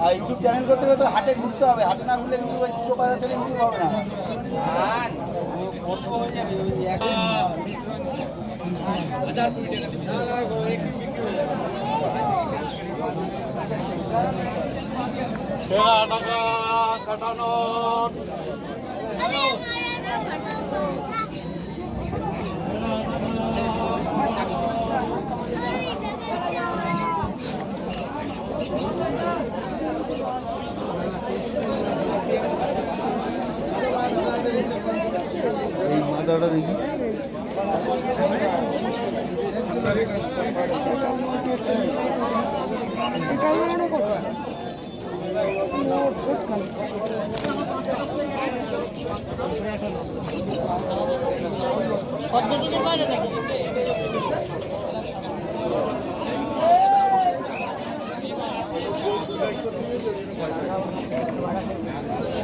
আর YouTube channel করতে গেলে তো হাটে ঘুরতে হবে, হাটে না ঘুরলে ইউটিউব দুটো পায়রা ছেড়ে ইউটিউব হবে না। টাকা কাটানো এই মাথাটা দেখি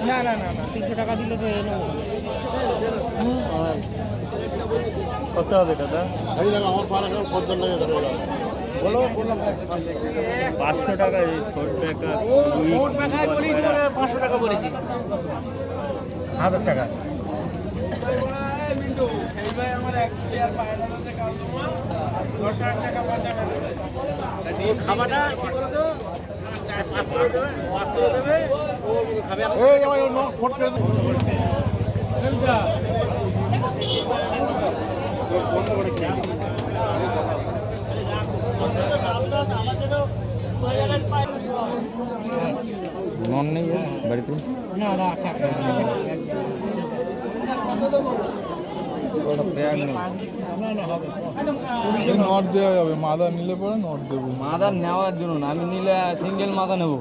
না না না না 300 টাকা দিলে তো কত হবে দাদা? এই দেখো আমার পাড়া কেমন খদ্দের লেগে দেখো বলো 500 টাকা এই ছোট টাকা মোট মাখায় বলি তো 500 টাকা বলেছি 1000 টাকা। এই আমার ফোট করে নন নেই বাড়িতে? না না নট দেওয়া যাবে, মাদা নিলে পরে নট দেবো। মাদা নেওয়ার জন্য না, আমি নিলে সিঙ্গেল মাদা নেবো।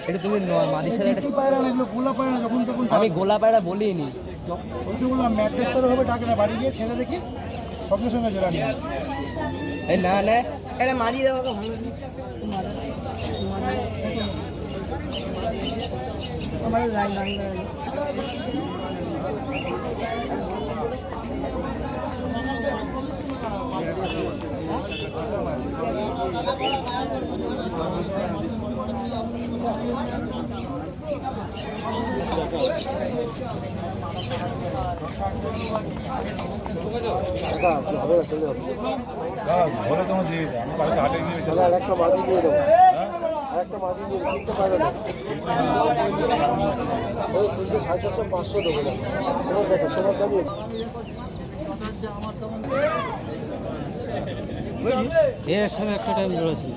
এটা তুমি মাদির সাথে দেশি পায়রা না, এগুলো গোলা পায়রা, যখন তখন আমি গোলা পায়রা বলিনি। ওইগুলো ম্যাট্রেস হবে, ডাকে না, বাড়ি গিয়ে ছেড়ে দেখি সঙ্গে সঙ্গে জোড়া নিয়ে আসে। এই না না এটা মারি দেবো আমাদের লাইন লাইন ঘরে তোমার দিয়ে আমি বাড়িতে হাটে নিয়ে চলে আর একটা মাদি দিয়ে দেবো, আর একটা মাদি দিয়ে কিনতে পারবে না। ওই তুলতে 450-500 দেবো না। তোমার দেখো তোমার দামি এর সাথে একটা টাইম জোড়াছিল।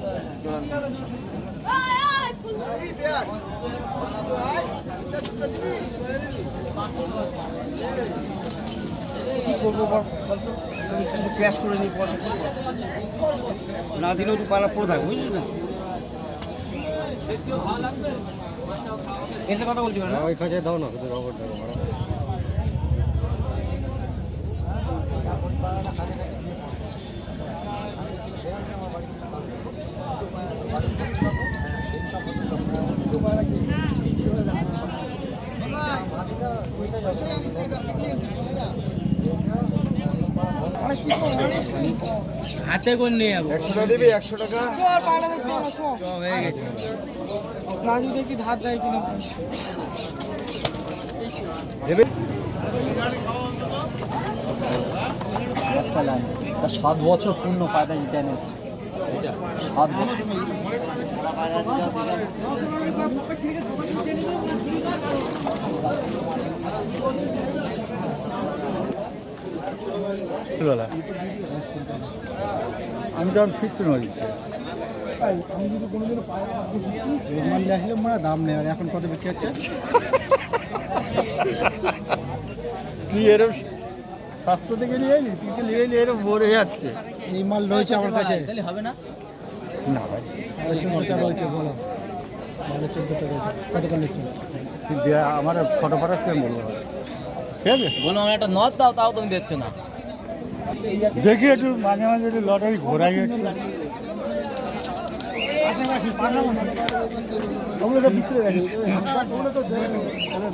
কি করবো ক্র্যাশ করে নিই, পয়সা না দিলেও তো পালা পড়ে থাকবে, বুঝলি না? এতে কথা বলছি না, ওই কাছে দাও না, খবর দাও। হাতে করে নিয়ে যাবো। 100 টাকা দেবে, 100 টাকা। হয়ে গেছে রাজু দেখি ধার দেয় কিনা দেবে 7 বছর পূর্ণ পায়রা রিটার্ন 7 বছর। আমি তখন ফিরছি নই, আমি যদি কোনোদিন মাল আসলে মোরা দাম নেই, আর এখন কত বিক্রি হচ্ছে? তুই এরম 700 থেকে নিয়ে এলি, তুই তো নিয়ে এলি এরম ভরে যাচ্ছে। এই মাল রয়েছে আমার কাছে। হবে না? না ভাই, 14টা রয়েছে, বলো। মালে 14টা রয়েছে, কত করে নিচ্ছ? তুই আমার ফটো ফটো সেম বলবো, ঠিক আছে? বলো আমার একটা নথ দাও, তাও তুমি দিচ্ছ না। দেখি একটু মাঝে মাঝে একটু লটারি ঘোরাই একটু। ওগুলো তো বিক্রি হয়ে গেছে। ওগুলো তো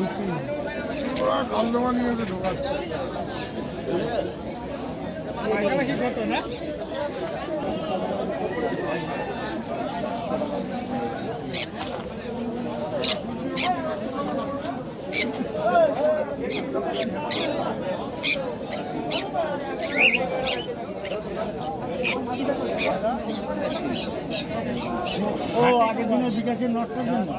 বিক্রি ও আগের দিনে বিকাশের নটটার জন্য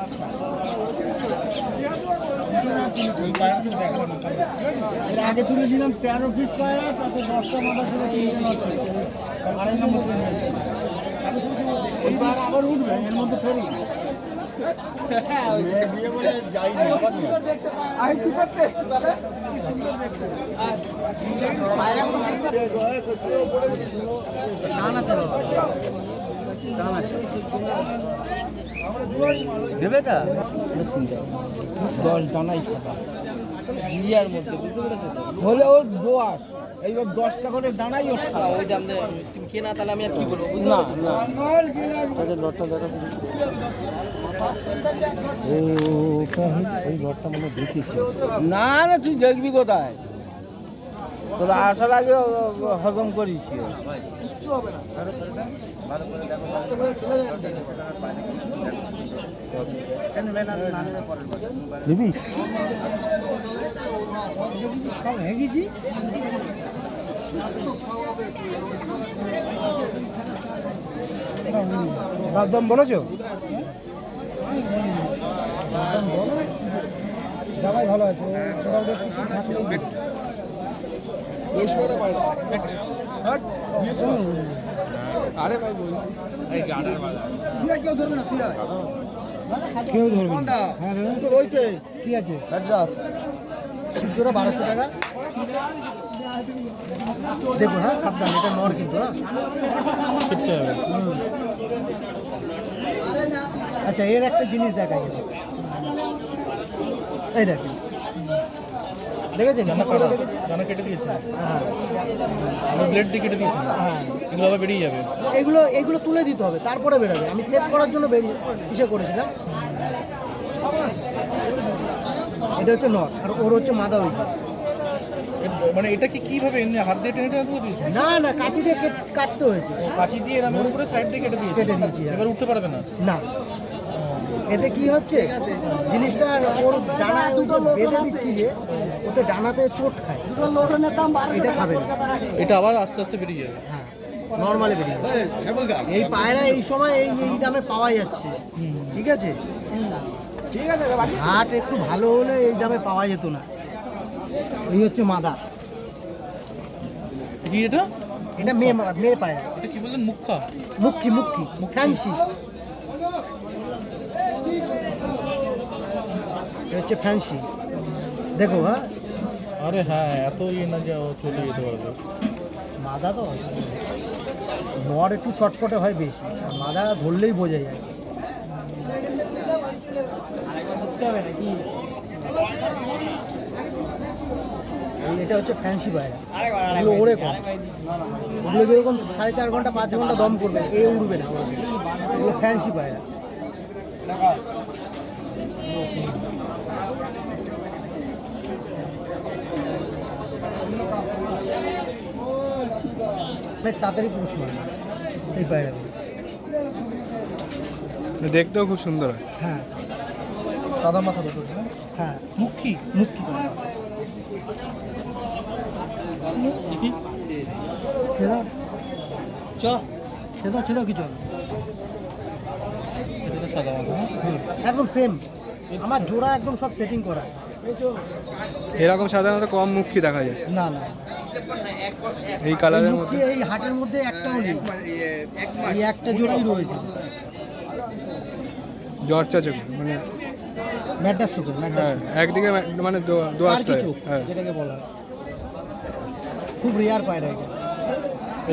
এর আগে তুলে দিলাম 13 পিস পায়রা, তাতে 10টা মাথা ছিল, 3টে নট ছিল, 2.5 নম্বর তুলে নিয়েছি। এইবার আবার উঠবে, এর মধ্যে ফেরি মেয়ে দিয়ে বলে যাইনি, আবার নিয়ে। টান আছে বাবা, টান আছে। দেবে এটা 10 দানাই খাতা জিয়ার মধ্যে, বুঝতে পেরেছো? হলে ওর দোয়াশ, এইবার 10টা করে দানাই ওর খাতা। ওই দাম তুমি কে না, তাহলে আমি আর কি বলবো? না না, তাদের লটটা দেখা এই ঘরটা মনে দেখেছি। না না, তুই দেখবি কোথায়? তোরা আসার আগে হজম করিছি। দিবি সব হেগেছি। দাম বলেছো? সবাই ভালো আছে, মোটামুটি কিছু থাকলেই আরে ভাই বল, কেউ ধরবে না, কেউ ধরবে না। হ্যাঁ রয়েছে, কি আছে অ্যাড্রেস সূর্যটা 1200 টাকা। দেখো হ্যাঁ, সাবধান, এটা নর কিন্তু। হ্যাঁ আচ্ছা, এর একটা জিনিস দেখাই, এই দেখেন, দেখেছেন দানা কেটে দিয়েছে, হ্যাঁ ব্লেড দিয়ে কেটে দিয়েছে, হ্যাঁ, এগুলো আবার বেরিয়ে যাবে। এগুলো তুলে দিতে হবে, তারপরে বেরোবে। আমি সেট করার জন্য ইসে করেছিলাম। এটা হচ্ছে নট, আর ওর হচ্ছে মাদা হয়েছে। মানে এটা কি কিভাবে এমনি হাত দিয়ে টেনে টেনে তুলে দিয়েছে? না না, কাঁচি দিয়ে কাটতে হয়েছে। কাঁচি দিয়ে এরকম করে সাইড দিয়ে কেটে দিয়েছে। এবার উঠতে পারবে না। না, এতে কি হচ্ছে জিনিসটা, ওর ডানা দুটো বেঁধে দিচ্ছি যে ওতে ডানাতে চোট খায়, এটা খাবে না। এটা আবার আস্তে আস্তে বেরিয়ে যাবে। হ্যাঁ, নর্মালি বেরিয়ে যাবে। এই পায়রা এই সময় এই দামে পাওয়া যাচ্ছে, ঠিক আছে? হাট একটু ভালো হলে এই দামে পাওয়া যেত না। এই হচ্ছে মাদা। কি এটা? এটা মেয়ে পায়রা। এটা কি বললেন? মুখা? মুখি ফ্যান্সি। হচ্ছে ফ্যান্সি, দেখো। হ্যাঁ, আরে হ্যাঁ, এত ইয়ে না যে ও চলে যেতে পারবে। মাদা তো নর একটু চটপটে হয় বেশি, আর মাদা ধরলেই বোঝা যায়। এটা হচ্ছে ফ্যান্সি পায়রা, এগুলো ওড়ে কম। ওগুলো যেরকম 4.5 ঘন্টা 5 ঘন্টা দম করবে, এ উড়বে না। এগুলো ফ্যান্সি পায়রা। অনেক তাড়াতাড়ি পুষ মারে এই পায়রাগুলো, দেখতেও খুব সুন্দর হয়। হ্যাঁ সাদা মাথা দুটো, হ্যাঁ, মুখি পায়রা। ছেদাও কি চল, এটা তো সাদা মাথা। একদম সেম। আমার জোড়া একদম সব সেটিং করা। এরকম সাধারণত কম মুখী দেখা যায়, না না, এই কালারের মুখী মধ্যে। এই হাটের মধ্যে একটাও নেই, এই একটা জোড়াই রয়েছে। জর্চা চোখ, মানে ম্যাড্রাস চোখের, হ্যাঁ, একদিকে মানে দোয়াশটা, চোখ হ্যাঁ। যেটাকে বলা হয়। খুব রেয়ার পায়রা এটা।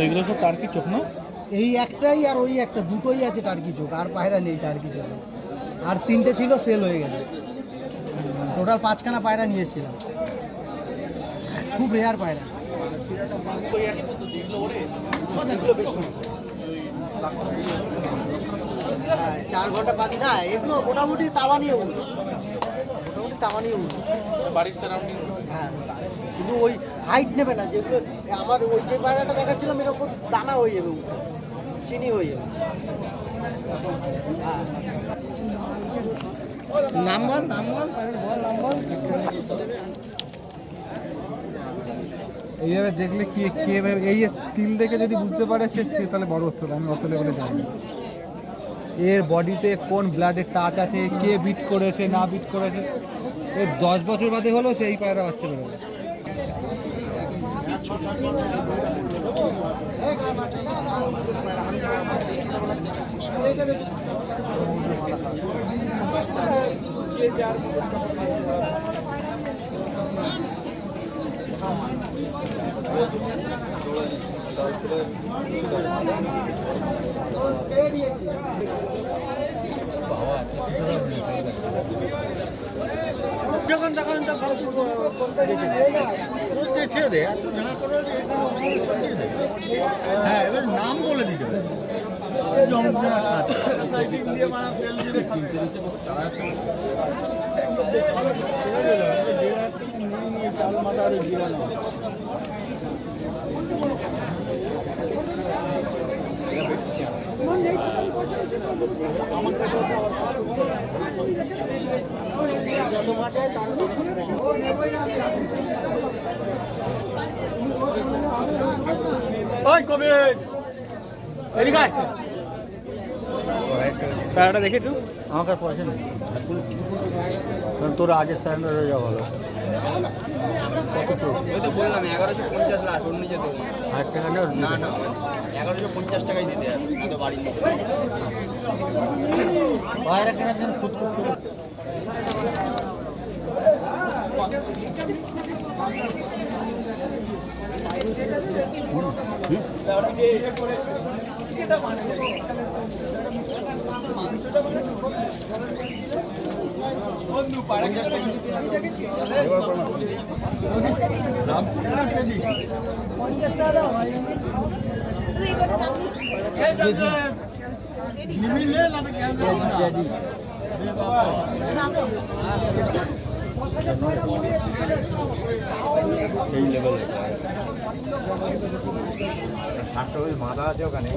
এইগুলো সব টার্কি চোখ না? এই একটাই আর ওই একটা, দুটোই আছে টার্কি চোখ, আর পায়রা নেই টার্কি চোখ। আর 3টে ছিল, সেল হয়ে গেছে। টোটাল 5খানা পায়রা নিয়ে এসেছিলাম। খুব রেয়ার পায়রা। হ্যাঁ, 4 ঘন্টা 5 না, এগুলো মোটামুটি তাওয়া নিয়ে উঠবে, মোটামুটি তাওয়া নিয়ে উঠবে। বাড়ির সারাউন্ডিং হ্যাঁ, কিন্তু ওই হাইট নেবে না, যেগুলো আমার ওই যে পায়রাটা দেখাচ্ছিলাম এটা খুব দানা হয়ে যাবে, চিনি হয়ে যাবে। হ্যাঁ, নাম্বার এইভাবে দেখলে কি এই তিল দেখে যদি বুঝতে পারে সে তাহলে বড় হতে হবে। আমি অত লেভেলে জানি না। এর বডিতে কোন ব্লাডের টাচ আছে, কে বিট করেছে না বিট করেছে, এর 10 বছর বাদে হলেও সেই পায়রা বাচ্চা বেরোবে। যখন তখন ছেড়ে দে, এত ঝাঁ করে হ্যাঁ, এবার নাম বলে দিতে হবে। জমজমা কাজ চাল মাথা আর জিরা না ওই কবে এদিকে আয়। টাকাটা দেখে একটু আমার কাছে পয়সা নেই, কারণ তোর আগের স্যান্ডার হয়ে যাওয়া ভালো। ওই তো বললাম 1150 লাস্ট, ওর নিচে দেবো আর টাকা নেই না। 1150 টাকাই দিতে হবে, না তো বাড়ি নিতে বাইরে কেনার জন্য খুদ করতে এই লেভেলে মাথা আছে ওখানে।